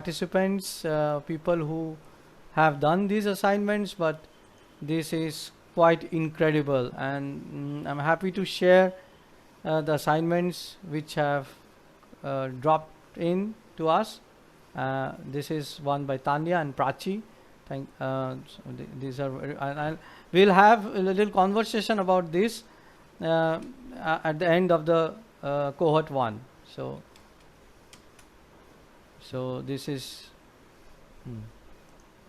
participants, people who have done these assignments, but this is quite incredible, and I'm happy to share the assignments which have dropped in to us. This is one by Tanya and Prachi. These are we'll have a little conversation about this at the end of the cohort 1. So this is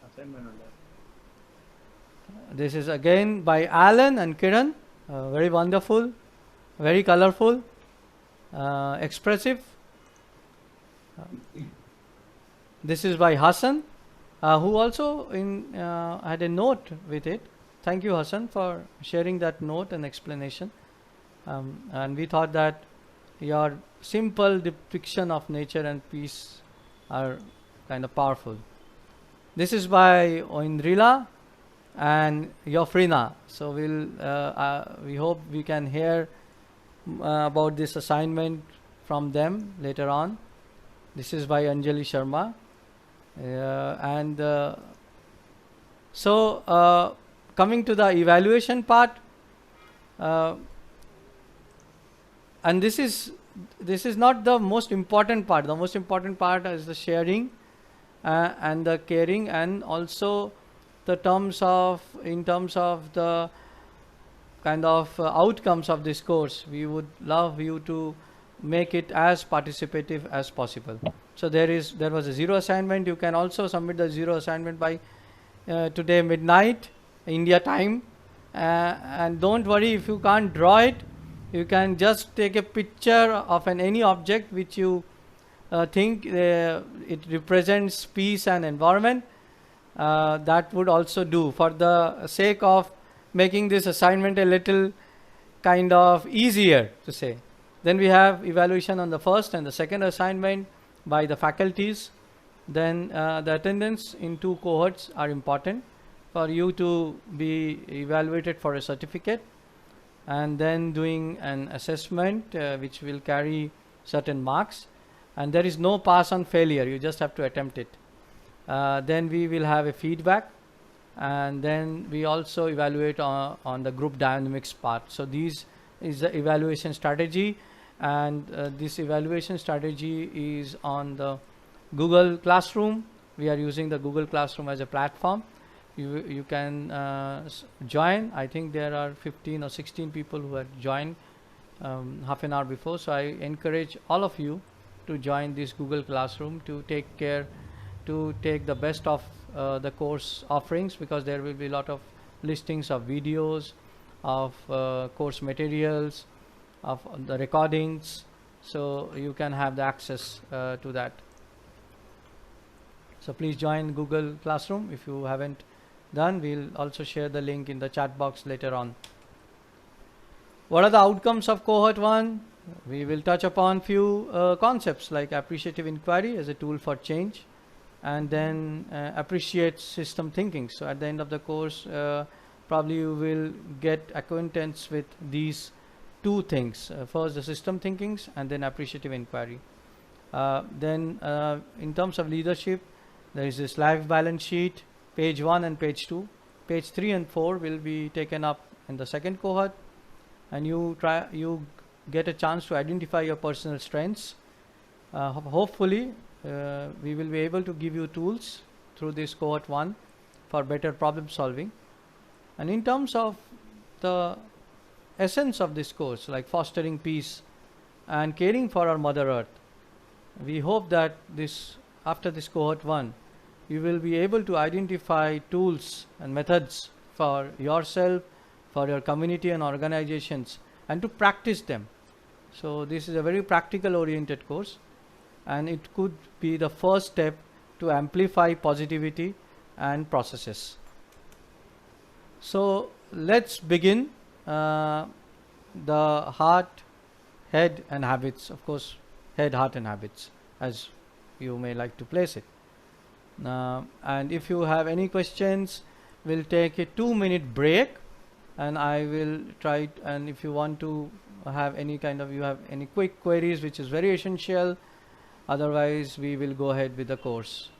assignment on that. This is again by Alan and Kiran. Very wonderful, very colorful, expressive. This is by Hassan, who also had a note with it. Thank you, Hassan, for sharing that note and explanation. And we thought that your simple depiction of nature and peace are kind of powerful. This is by Oindrila and Yofrina. So we hope we can hear about this assignment from them later on. This is by Anjali Sharma. So coming to the evaluation part, and this is not the most important part. The most important part is the sharing and the caring, and also in terms of the kind of outcomes of this course. We would love you to make it as participative as possible. So there was a 0 assignment. You can also submit the 0 assignment by today midnight India time, and don't worry if you can't draw it. You can just take a picture of any object which you think it represents peace and environment. That would also do, for the sake of making this assignment a little kind of easier to say. Then we have evaluation on the first and the second assignment by the faculties. Then the attendance in 2 cohorts are important for you to be evaluated for a certificate, and then doing an assessment which will carry certain marks, and there is no pass on failure. You just have to attempt it. Then we will have a feedback, and then we also evaluate on the group dynamics part. So this is the evaluation strategy, and this evaluation strategy is on the Google Classroom. We are using the Google Classroom as a platform. You can join. I think there are 15 or 16 people who have joined half an hour before. So I encourage all of you to join this Google Classroom to take the best of the course offerings, because there will be a lot of listings of videos, of course materials, of the recordings, so you can have the access to that. So please join Google Classroom if you haven't done. We'll also share the link in the chat box later on. What are the outcomes of cohort 1? We will touch upon few concepts like appreciative inquiry as a tool for change, and then appreciate system thinking. So at the end of the course, probably you will get acquaintance with these 2 things. First the system thinkings, and then appreciative inquiry. Then in terms of leadership, there is this life balance sheet, page 1 and page 2. Page 3 and 4 will be taken up in the second cohort, and you get a chance to identify your personal strengths. Hopefully we will be able to give you tools through this cohort 1 for better problem solving. And in terms of the essence of this course, like fostering peace and caring for our Mother Earth, we hope that after this cohort 1, you will be able to identify tools and methods for yourself, for your community and organizations, and to practice them. So this is a very practical oriented course, and it could be the first step to amplify positivity and processes. So let's begin the heart, head and habits. Of course, head, heart and habits, as you may like to place it. And if you have any questions, we'll take a 2-minute break, and I will try and if you want to have any kind of, you have any quick queries which is very essential, Otherwise, we will go ahead with the course.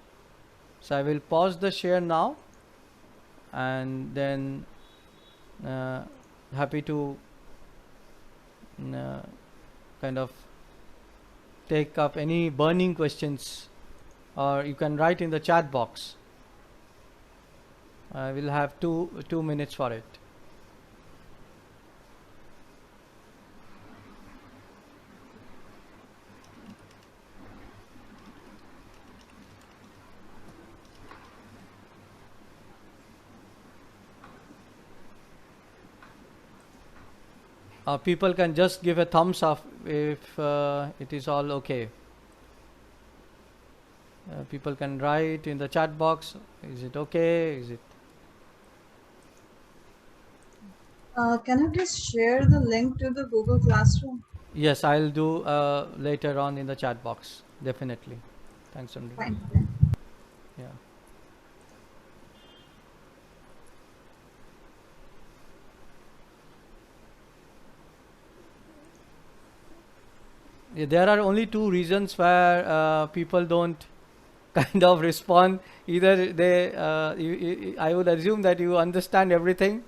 So I will pause the share now, and then happy to kind of take up any burning questions, or you can write in the chat box. I will have 2 minutes for it. People can just give a thumbs up if it is all okay. People can write in the chat box, is it okay, is it? Can you please share the link to the Google Classroom? Yes, I'll do later on in the chat box, definitely. Thanks, Andrew. Fine. Yeah. Yeah, there are only two reasons where people don't kind of respond. Either they, I would assume that you understand everything.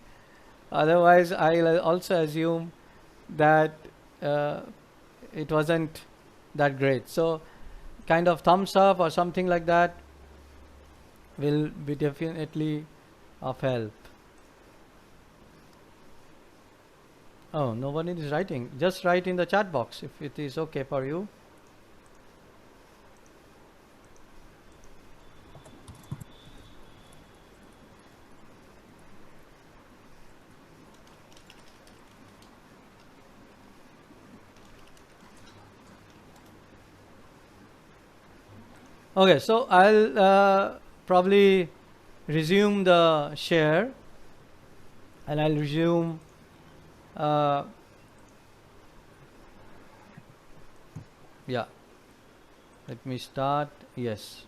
Otherwise, I'll also assume that it wasn't that great. So, kind of thumbs up or something like that will be definitely of help. Oh, no one is writing. Just write in the chat box if it is okay for you. Okay, so I'll probably resume the share, and I'll resume yeah, let me start. Yes,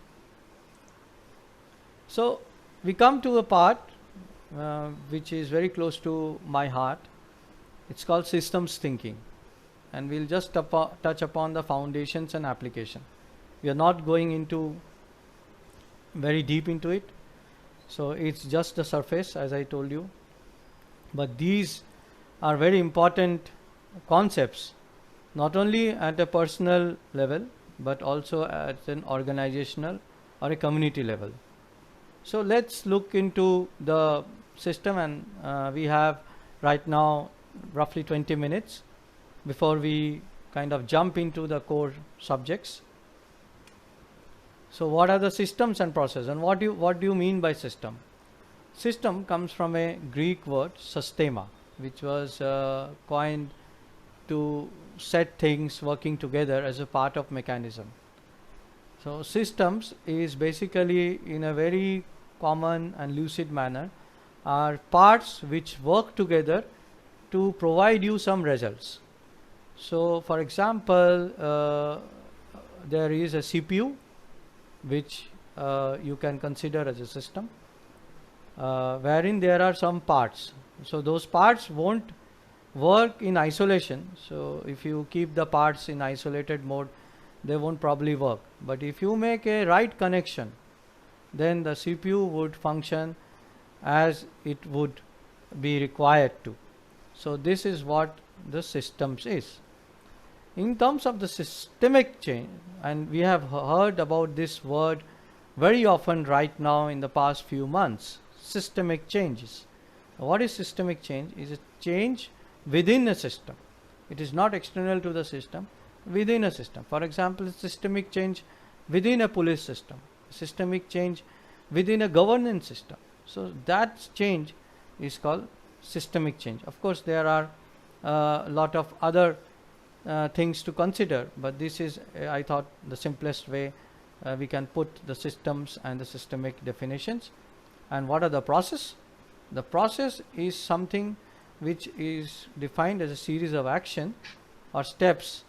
so we come to a part which is very close to my heart. It's called systems thinking, and we'll just touch upon the foundations and application. We are not going into very deep into it, so it's just the surface, as I told you, but these are very important concepts, not only at a personal level but also at an organizational or a community level. So let's look into the system, and we have right now roughly 20 minutes before we kind of jump into the core subjects. So what are the systems and process, and what do you mean by system? System comes from a Greek word systema, which was coined to set things working together as a part of mechanism. So systems is basically, in a very common and lucid manner, are parts which work together to provide you some results. So for example, there is a CPU which you can consider as a system, wherein there are some parts. So those parts won't work in isolation. So if you keep the parts in isolated mode, they won't probably work. But if you make a right connection, then the CPU would function as it would be required to. So this is what the systems is. In terms of the systemic change, and we have heard about this word very often right now in the past few months, systemic changes. What is systemic change? Is a change within a system. It is not external to the system, within a system. For example, systemic change within a police system, systemic change within a governance system. So that change is called systemic change. Of course, there are a lot of other things to consider, but this is, I thought, the simplest way we can put the systems and the systemic definitions. And what are the process? The process is something which is defined as a series of action or steps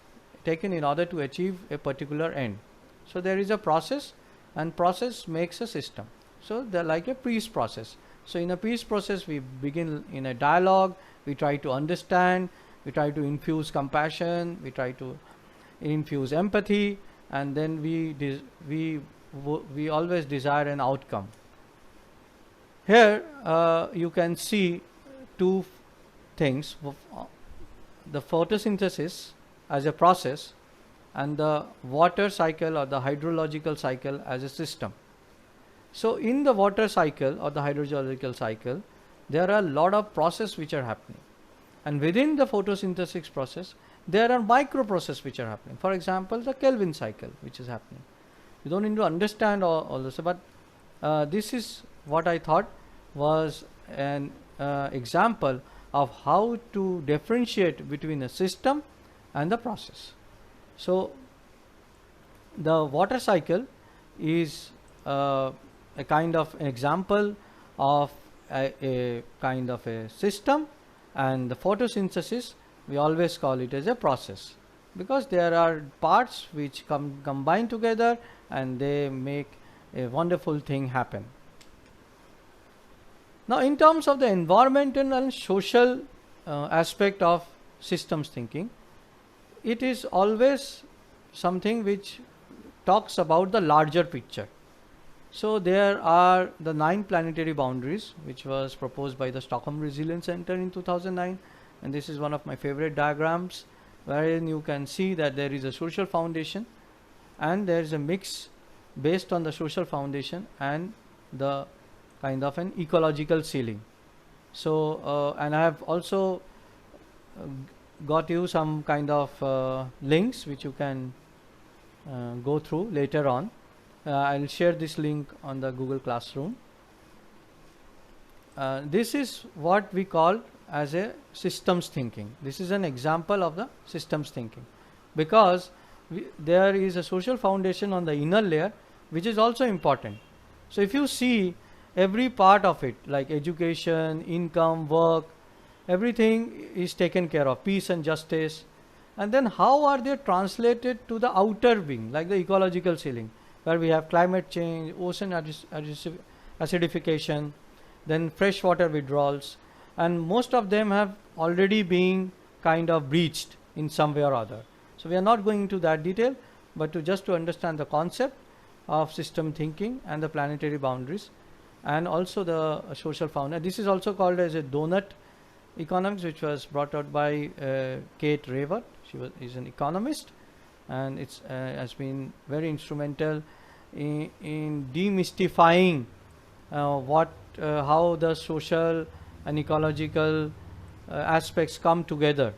taken in order to achieve a particular end. So there is a process, and process makes a system. So they're like a peace process. So in a peace process, we begin in a dialogue, we try to understand, we try to infuse compassion, we try to infuse empathy, and then we always desire an outcome. Here you can see two things, the photosynthesis as a process and the water cycle or the hydrological cycle as a system. So in the water cycle or the hydrological cycle, there are a lot of processes which are happening, and within the photosynthesis process there are micro processes which are happening. For example, the Kelvin cycle which is happening. You don't need to understand all this, but this is what I thought was an example of how to differentiate between a system and the process. So the water cycle is a kind of an example of a kind of a system, and the photosynthesis we always call it as a process, because there are parts which combine together and they make a wonderful thing happen. Now, in terms of the environmental and social aspect of systems thinking, it is always something which talks about the larger picture. So there are the 9 planetary boundaries which was proposed by the Stockholm Resilience Center in 2009, and this is one of my favorite diagrams, wherein you can see that there is a social foundation and there is a mix based on the social foundation and the kind of an ecological ceiling. So and I have also got you some kind of links which you can go through later on. I'll share this link on the Google Classroom. This is what we call as a systems thinking. This is an example of the systems thinking, because there is a social foundation on the inner layer which is also important. So if you see every part of it, like education, income, work, everything is taken care of, peace and justice, and then how are they translated to the outer wing, like the ecological ceiling, where we have climate change, ocean acidification, then freshwater withdrawals, and most of them have already been kind of breached in some way or other. So we are not going into that detail, but just to understand the concept of system thinking and the planetary boundaries, and also the social foundation. This is also called as a doughnut economics, which was brought out by Kate Raeworth. She is an economist, and it's has been very instrumental in demystifying how the social and ecological aspects come together